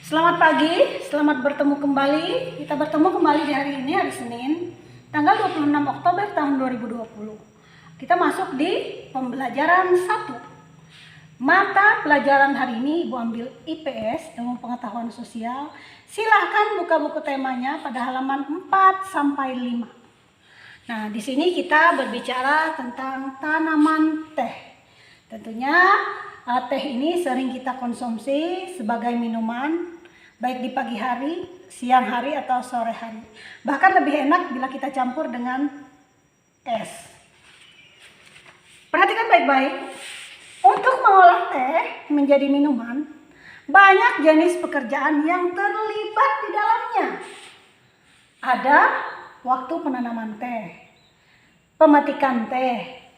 Selamat pagi, selamat bertemu kembali. Kita bertemu kembali di hari ini, hari Senin, tanggal 26 Oktober tahun 2020. Kita masuk di pembelajaran 1. Mata pelajaran hari ini Ibu ambil IPS, Ilmu Pengetahuan Sosial. Silahkan buka buku temanya pada halaman 4 sampai 5. Nah, di sini kita berbicara tentang tanaman teh. Tentunya teh ini sering kita konsumsi sebagai minuman, baik di pagi hari, siang hari, atau sore hari. Bahkan lebih enak bila kita campur dengan es. Perhatikan baik-baik. Untuk mengolah teh menjadi minuman, banyak jenis pekerjaan yang terlibat di dalamnya. Ada waktu penanaman teh, pemetikan teh,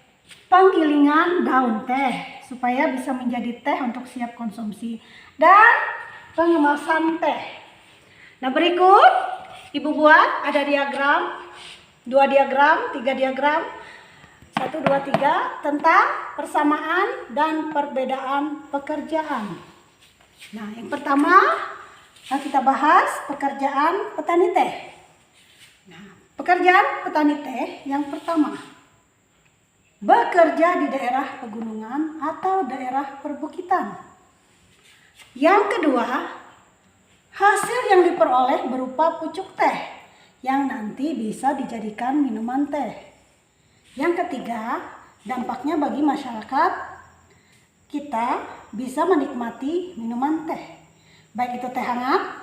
penggilingan daun teh supaya bisa menjadi teh untuk siap konsumsi, dan pengemasan teh. Nah, berikut Ibu buat ada diagram, 2 diagram, 3 diagram, 1, 2, 3 tentang persamaan dan perbedaan pekerjaan. Nah, yang pertama kita bahas pekerjaan petani teh. Nah, pekerjaan petani teh yang pertama, bekerja di daerah pegunungan atau daerah perbukitan. Yang kedua, hasil yang diperoleh berupa pucuk teh yang nanti bisa dijadikan minuman teh. Yang ketiga, dampaknya bagi masyarakat, kita bisa menikmati minuman teh, baik itu teh hangat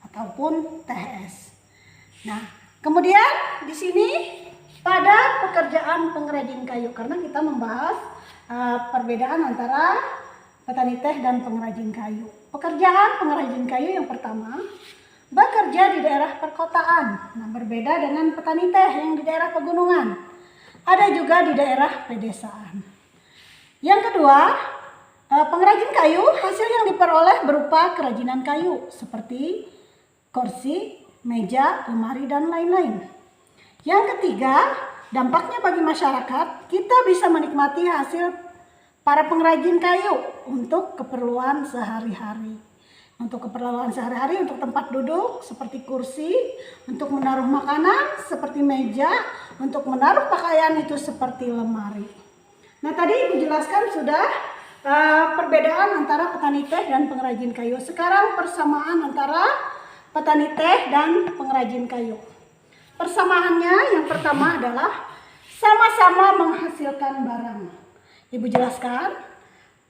ataupun teh es. Nah, kemudian di sini pada pekerjaan pengrajin kayu, karena kita membahas perbedaan antara petani teh dan pengrajin kayu. Pekerjaan pengrajin kayu yang pertama, bekerja di daerah perkotaan. Nah, berbeda dengan petani teh yang di daerah pegunungan. Ada juga di daerah pedesaan. Yang kedua, pengrajin kayu, hasil yang diperoleh berupa kerajinan kayu seperti kursi, meja, lemari, dan lain-lain. Yang ketiga, dampaknya bagi masyarakat, kita bisa menikmati hasil para pengrajin kayu untuk keperluan sehari-hari. Untuk keperluan sehari-hari, untuk tempat duduk seperti kursi, untuk menaruh makanan seperti meja, untuk menaruh pakaian itu seperti lemari. Nah, tadi Ibu jelaskan sudah perbedaan antara petani teh dan pengrajin kayu. Sekarang persamaan antara petani teh dan pengrajin kayu. Persamaannya yang pertama adalah sama-sama menghasilkan barang. Ibu jelaskan,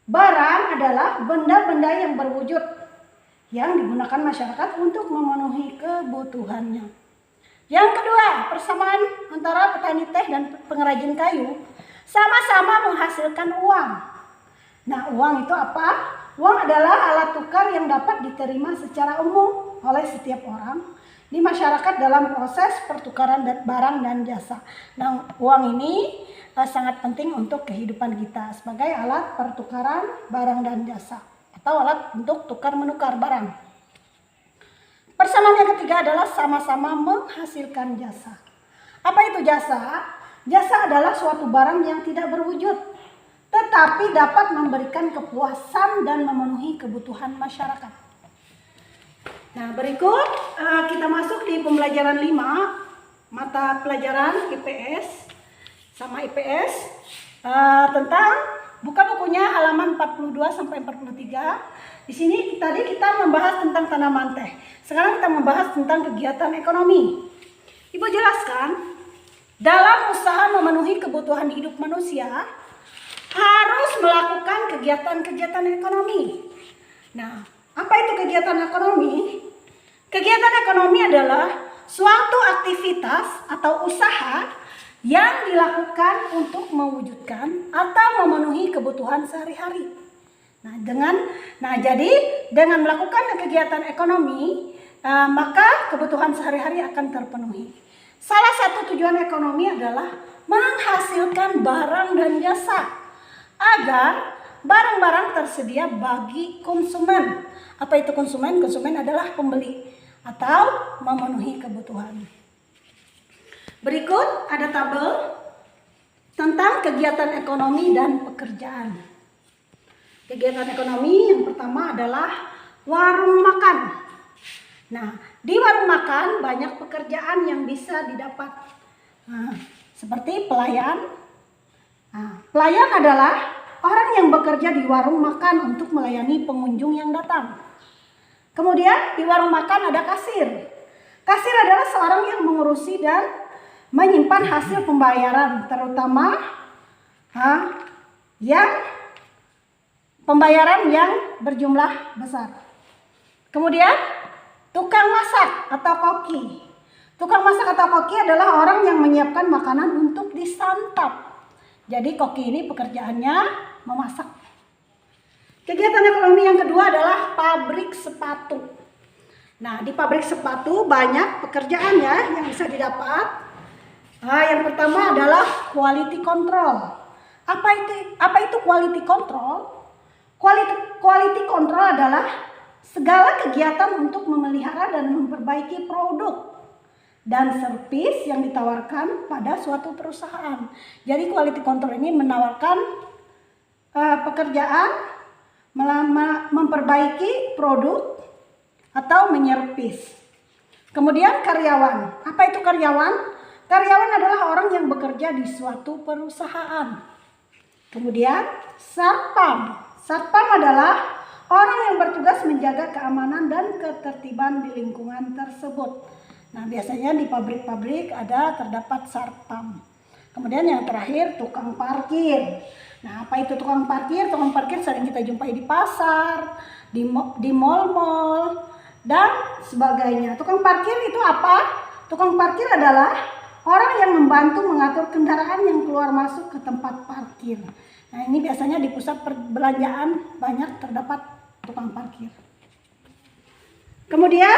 barang adalah benda-benda yang berwujud yang digunakan masyarakat untuk memenuhi kebutuhannya. Yang kedua, persamaan antara petani teh dan pengrajin kayu, sama-sama menghasilkan uang. Nah, uang itu apa? Uang adalah alat tukar yang dapat diterima secara umum oleh setiap orang di masyarakat dalam proses pertukaran barang dan jasa. Nah, uang ini sangat penting untuk kehidupan kita sebagai alat pertukaran barang dan jasa atau alat untuk tukar-menukar barang. Persamaan yang ketiga adalah sama-sama menghasilkan jasa. Apa itu jasa? Jasa adalah suatu barang yang tidak berwujud, tetapi dapat memberikan kepuasan dan memenuhi kebutuhan masyarakat. Nah, berikut kita masuk di pembelajaran 5, mata pelajaran IPS sama IPS tentang, buka bukunya halaman 42 sampai 43. Di sini tadi kita membahas tentang tanaman teh. Sekarang kita membahas tentang kegiatan ekonomi. Ibu jelaskan, dalam usaha memenuhi kebutuhan hidup manusia harus melakukan kegiatan-kegiatan ekonomi. Nah, apa itu kegiatan ekonomi? Kegiatan ekonomi adalah suatu aktivitas atau usaha yang dilakukan untuk mewujudkan atau memenuhi kebutuhan sehari-hari. Jadi dengan melakukan kegiatan ekonomi, maka kebutuhan sehari-hari akan terpenuhi. Salah satu tujuan ekonomi adalah menghasilkan barang dan jasa agar barang-barang tersedia bagi konsumen. Apa itu konsumen? Konsumen adalah pembeli atau memenuhi kebutuhan. Berikut ada tabel tentang kegiatan ekonomi dan pekerjaan. Kegiatan ekonomi yang pertama adalah warung makan. Nah, di warung makan banyak pekerjaan yang bisa didapat. Nah, seperti pelayan. Nah, pelayan adalah orang yang bekerja di warung makan untuk melayani pengunjung yang datang. Kemudian di warung makan ada kasir. Kasir adalah seorang yang mengurusi dan menyimpan hasil pembayaran, terutama yang pembayaran yang berjumlah besar. Kemudian tukang masak atau koki. Tukang masak atau koki adalah orang yang menyiapkan makanan untuk disantap. Jadi koki ini pekerjaannya memasak. Kegiatan ekonomi yang kedua adalah pabrik sepatu. Nah, di pabrik sepatu banyak pekerjaannya yang bisa didapat. Yang pertama adalah quality control. Apa itu quality control? Quality control adalah segala kegiatan untuk memelihara dan memperbaiki produk dan servis yang ditawarkan pada suatu perusahaan. Jadi quality control ini menawarkan pekerjaan memperbaiki produk atau menyervis. Kemudian karyawan. Apa itu karyawan? Karyawan adalah orang yang bekerja di suatu perusahaan. Kemudian satpam. Satpam adalah orang yang bertugas menjaga keamanan dan ketertiban di lingkungan tersebut. Nah, biasanya di pabrik-pabrik terdapat satpam. Kemudian yang terakhir tukang parkir. Nah, apa itu tukang parkir? Tukang parkir sering kita jumpai di pasar, di mal-mal, dan sebagainya. Tukang parkir itu apa? Tukang parkir adalah orang yang membantu mengatur kendaraan yang keluar masuk ke tempat parkir. Nah, ini biasanya di pusat perbelanjaan banyak terdapat tukang parkir. Kemudian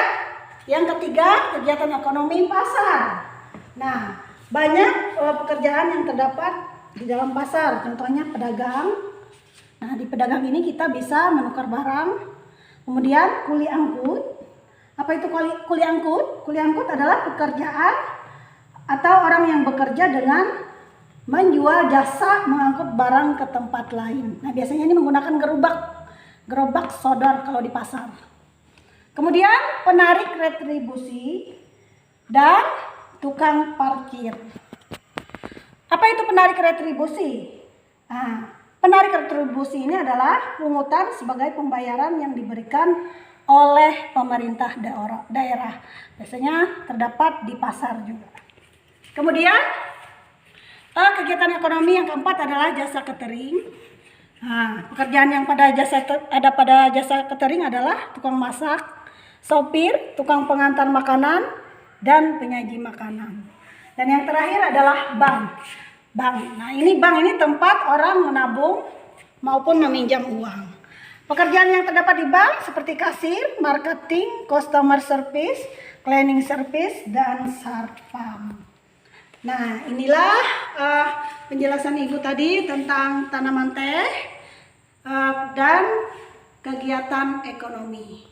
yang ketiga, kegiatan ekonomi pasar. Nah, banyak pekerjaan yang terdapat di dalam pasar. Contohnya pedagang. Nah, di pedagang ini kita bisa menukar barang. Kemudian kuli angkut. Apa itu kuli angkut? Kuli angkut adalah pekerjaan atau orang yang bekerja dengan menjual jasa mengangkut barang ke tempat lain. Nah, biasanya ini menggunakan gerobak sodor kalau di pasar. Kemudian penarik retribusi dan tukang parkir. Apa itu penarik retribusi? Nah, penarik retribusi ini adalah pungutan sebagai pembayaran yang diberikan oleh pemerintah daerah. Biasanya terdapat di pasar juga. Kemudian kegiatan ekonomi yang keempat adalah jasa catering. Nah, pekerjaan yang pada jasa catering adalah tukang masak, sopir, tukang pengantar makanan, dan penyaji makanan. Dan yang terakhir adalah bank. Nah, bank ini tempat orang menabung maupun meminjam uang. Pekerjaan yang terdapat di bank seperti kasir, marketing, customer service, cleaning service, dan satpam. Nah, inilah penjelasan Ibu tadi tentang tanaman teh dan kegiatan ekonomi.